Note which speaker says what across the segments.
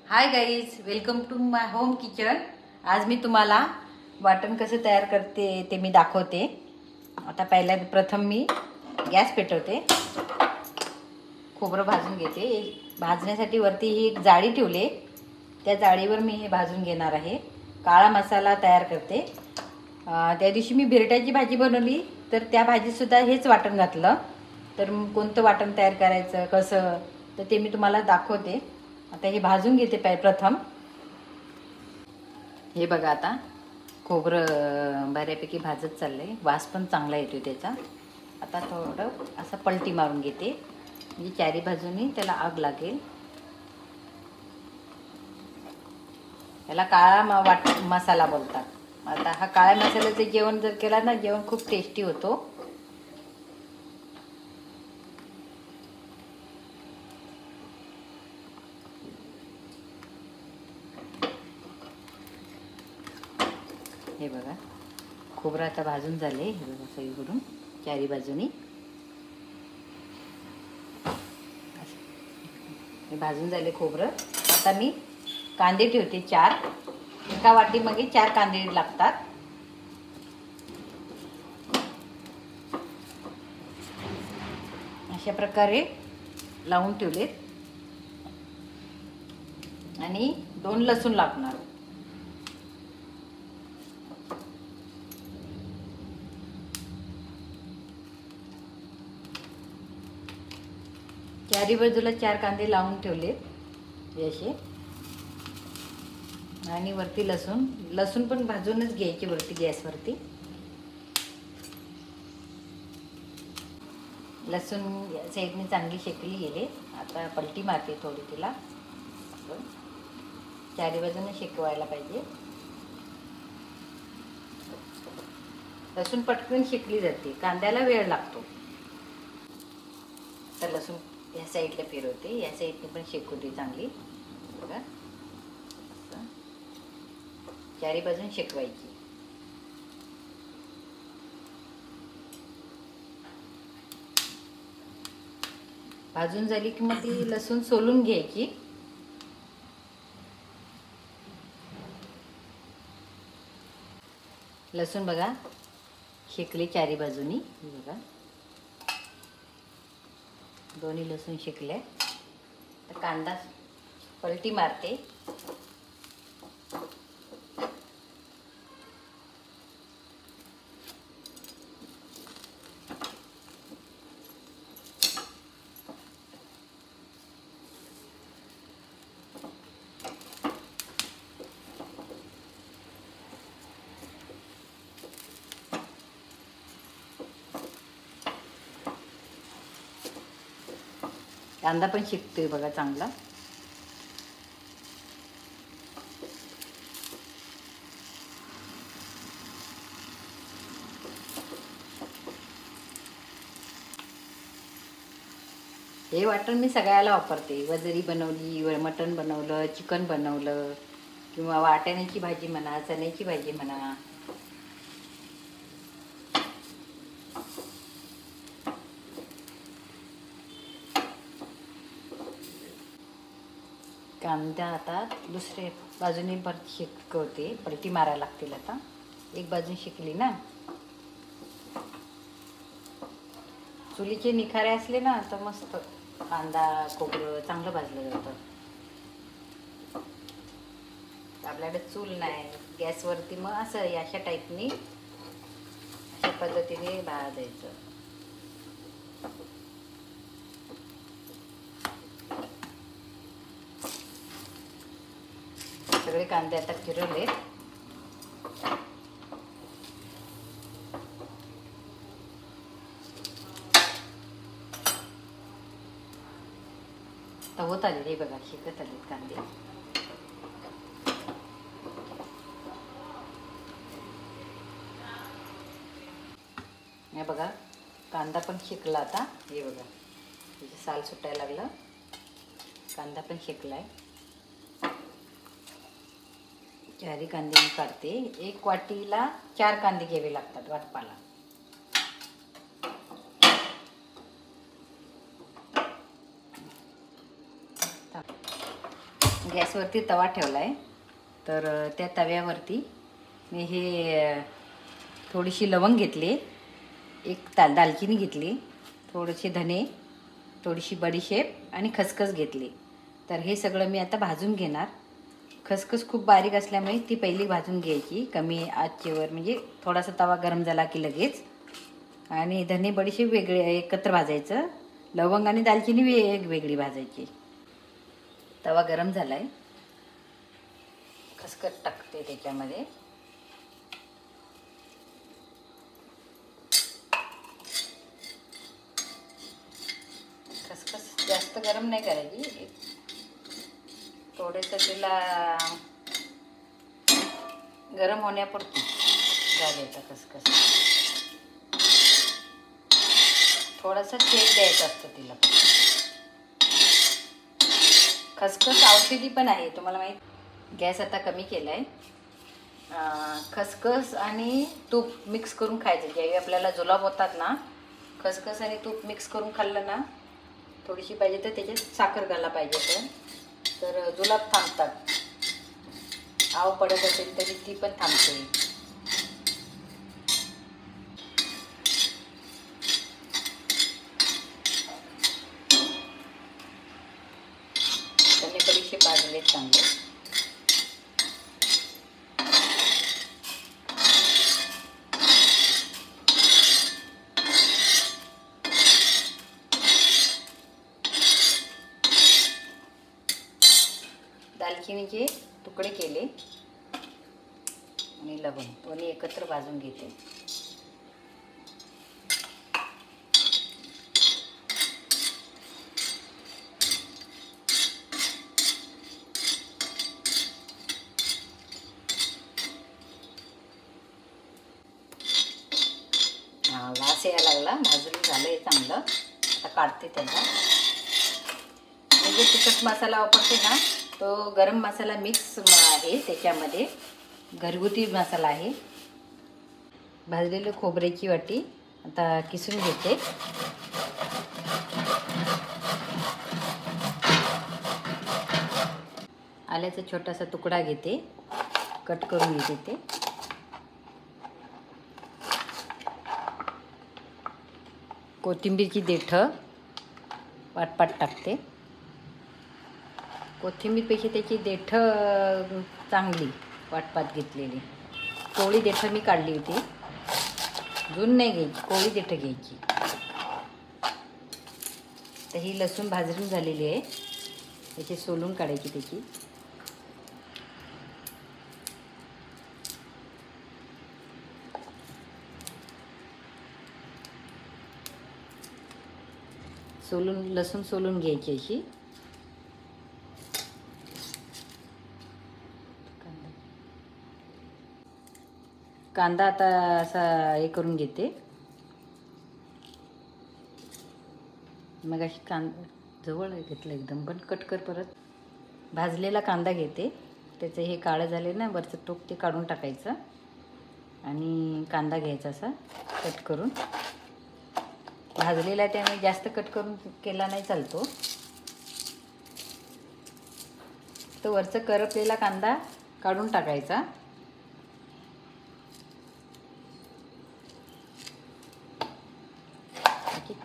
Speaker 1: High guys, welcome to my home kitchen. आज मी तुम्हाला वाटण कसं तयार करते ते मी दाखवते। आता प्रथम मी गॅस पेटवते, खोबरं भाजून घेते। भाजण्यासाठी वरती ही एक जाळी ठेवले, त्या जाळीवर मी हे भाजून घेणार आहे। काळा मसाला तयार करते। त्या दिवशी मी बिरट्याची भाजी बनवली, तर त्या भाजीत सुद्धा हेच वाटण घातलं। तर कोणतं वाटण तयार करायचं कसं तर ते मी तुम्हाला दाखवते। आता हे भाजून घेते प्रथम। हे बघा, आता खोबरं बऱ्यापैकी भाजत चाललंय, वास पण चांगला येतोय त्याचा। आता थोडं असं पलटी मारून घेते, म्हणजे चारी बाजूनी त्याला आग लागेल। याला काळा मसाला बोलतात। आता हा काळ्या मसाल्याचं जेवण जर केला ना, जेवण खूप टेस्टी होतो। हे बघा, खोबरं आता भाजून झाले। हे बघा, सगळीकडून चारी बाजूनी हे भाजून झाले खोबरं। आता मी कांदे ठेवते 4, एका वाटीमध्ये 4 कांदे लागतात। अशा प्रकारे लावून ठेवलेत, आणि 2 लसूण लागणार। चारी बाजूला 4 कांदे लावून ठेवलेत असे, आणि वरती लसूण पण भाजूनच घ्यायची वरती गॅसवरती। लसूण साईडने चांगली शेकली गेले। आता पलटी मारते थोडी तिला, चारी बाजूने शेकवायला पाहिजे। लसूण पटकन शेकली जाते, कांद्याला वेळ लागतो। तर लसूण या साईडला फिरवते, या साईडने पण शेकवते चांगली। बघा, चारी बाजून शेकवायची। भाजून झाली की मग ती लसूण सोलून घ्यायची। लसूण बघा शेकले चारी बाजूनी, बघा दोन्ही लसूण शेकले। तर कांदा पलटी मारते। कांदा पण शिकतोय बघा चांगला। हे वाटण मी सगळ्याला वापरते। वजरी बनवली, मटण बनवलं, चिकन बनवलं, किंवा वाटाण्याची भाजी म्हणा, चण्याची भाजी म्हणा। कांदा आता दुसऱ्या बाजूने परत शेकवते, पलटी मारायला लागतील। आता एक बाजू शेकली ना, चुलीचे निखारे असले ना तर मस्त कांदा खोबरं चांगलं भाजलं जातं। आपल्याकडे चूल नाही गॅसवरती, मग असं अशा टाईपनी अशा पद्धतीने भाजायचं। सगळे कांदे आता फिरवले। तर होत आले, हे बघा शेकत आले कांदे। हे बघा कांदा पण शेकला आता। हे बघा त्याचे साल सुटायला लागलं, कांदा पण शेकलाय। चारी कांदे मी काढते। एक वाटीला 4 कांदे घ्यावे लागतात वाटपाला। गॅसवरती तवा ठेवला आहे. तर त्या तव्यावरती मी हे थोडीशी लवंग घेतली, एक दालचिनी घेतली, थोडेसे धने, थोडीशी बडीशेप आणि खसखस घेतली. तर हे सगळं मी आता भाजून घेणार. खसखस खूप बारीक असल्यामुळे ती पहिली भाजून घ्यायची कमी आचेवर, म्हणजे थोडासा तवा गरम झाला की लगेच. आणि धने बडीशेप वेगळे एकत्र भाजायचं, लवंग आणि दालचिनी वेगवेगळी भाजायची. तवा गरम झाला आहे, खसखस टाकते त्याच्यामध्ये. खसखस जास्त गरम नाही करायची, थोडंसं तिला गरम होण्यापुरती घालायचा खसखस. थोडासा शेक द्यायचा असतो तिला. खसखस औषधी पण आहे, तुम्हाला माहीत. गॅस आता कमी केला आहे. खसखस आणि तूप मिक्स करून खायचं. ज्यावेळी आपल्याला जुलाब होतात ना, खसखस आणि तूप मिक्स करून खाल्लं ना, थोडीशी पाहिजे तर त्याच्यात साखर घाला पाहिजे, तर जुलाब थांबतात. आव पडत असेल तरी ती पण थांबते. बडीशेप भाजले चांगले. दालचिनीचे तुकडे केले आणि लवंग दोन्ही एकत्र भाजून घेते. वास यायला लागला, भाजून झालं चांगलं. आता काढते त्याला. मी जो तिखट मसाला वापरते ना, तो गरम मसाला मिक्स आहे, त्याच्यामध्ये घरगुती मसाला आहे. भाजलेली खोबऱ्याची वाटी आता किसून घेते. आल्याचा छोटासा तुकडा घेते, कट करून घेते ते. कोथिंबीरची देठं पाट टाकते. कोथिंबीरपेक्षा त्याची देठं चांगली वाटपात घेतलेली. कोवळी देठं मी काढली होती, जून नाही घ्यायची, कोवळी देठं घ्यायची. तर ही लसूण भाजून झालेली आहे, त्याची सोलून काढायची त्याची. लसूण सोलून घ्यायची अशी. कांदा आता असा हे करून घेते. मग अशी कांदा जवळ घेतलं एकदम, पण कट कर परत. भाजलेला कांदा घेते, त्याचं हे काळं झाले ना वरचं टोक ते काढून टाकायचं आणि कांदा घ्यायचा असा कट करून. भाजलेला त्याने जास्त कट करून केला नाही चालतो. तो वरचं करपलेला कांदा काढून टाकायचा.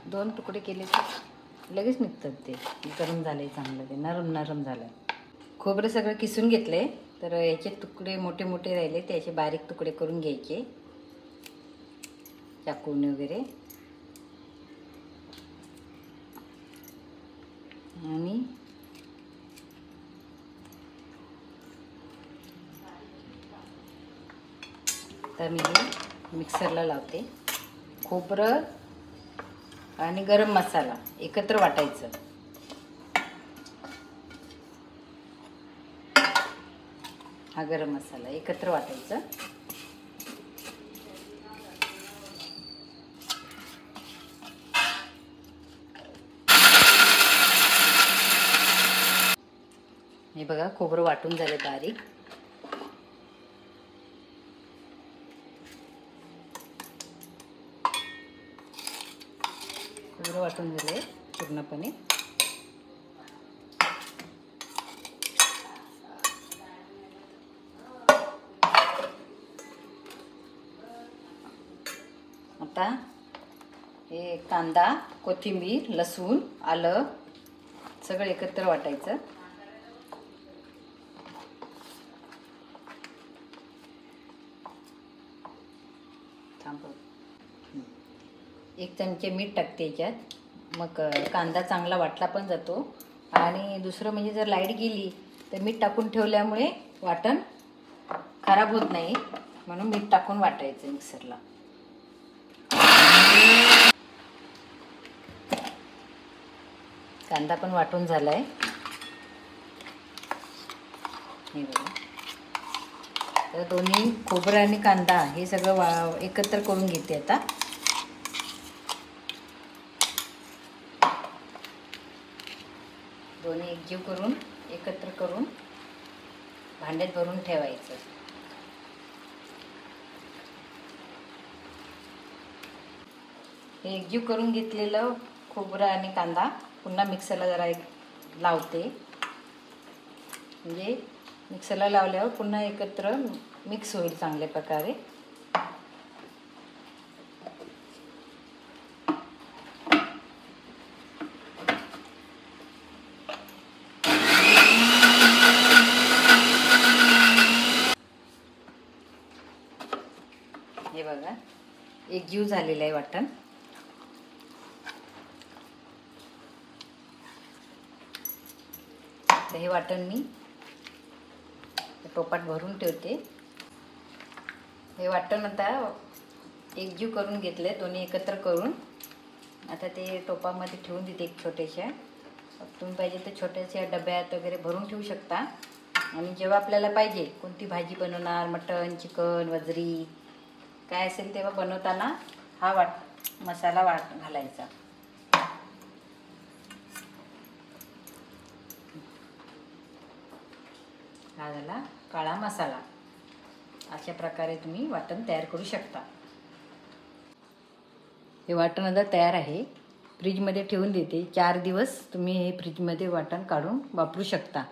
Speaker 1: दोन तुकडे केले तर लगेच निघतात ते. गरम झाले चांगलं, ते नरम झालं. खोबरं सगळं किसून घेतले, तर याचे तुकडे मोठे मोठे राहिले त्याचे बारीक तुकडे करून घ्यायचे चाकूने वगैरे. आणि तर मी मिक्सरला लावते. खोबरं आणि गरम मसाला एकत्र वाटायचं. हा गरम मसाला एकत्र वाटायचा. हे बघा खोबरं वाटून झाले बारीक. खोबरं वाटून झाले पूर्णपणे. आता हे कांदा, कोथिंबीर, लसूण, आलं सगळं एकत्र वाटायचं. एक चमचे मीठ टाकते याच्यात. मग कांदा चांगला वाटला पण जातो. आणि दुसरं म्हणजे जर लाईट गेली तर मीठ टाकून ठेवल्यामुळे वाटण खराब होत नाही, म्हणून मीठ टाकून वाटायचं मिक्सरला. कांदा पण वाटून झालाय. हे बघा. तर दोन्ही खोबरं आणि कांदा हे सगळं एकत्र करून घेते आता. दोन्ही एकजीव करून एकत्र करून भांड्यात भरून ठेवायचं. हे एकजीव करून घेतलेलं खोबरं आणि कांदा पुन्हा मिक्सरला जरा लावते. म्हणजे मिक्सरला लावल्यावर पुन्हा एकत्र मिक्स होईल चांगल्या प्रकारे. हे बघा एकजीव झालेलं आहे वाटण. तर हे वाटण मी टोपात भरून ठेवते. हे वाटण आता एकजीव करून घेतले, दोन्ही एकत्र करून. आता ते टोपामध्ये ठेवून देते एक छोट्याशा. तुम्ही पाहिजे तर छोट्याशा डब्यात वगैरे भरून ठेवू शकता. आणि जेव्हा आपल्याला पाहिजे कोणती भाजी बनवणार, मटण, चिकन, वजरी काय असेल तेव्हा बनवताना हा मसाला घालायचा. हा झाला काळा मसाला. अशा प्रकारे तुम्ही वाटण तयार करू शकता. हे वाटण आता तयार आहे. फ्रीजमध्ये ठेवून देते. 4 दिवस तुम्ही हे फ्रीजमध्ये वाटण काढून वापरू शकता.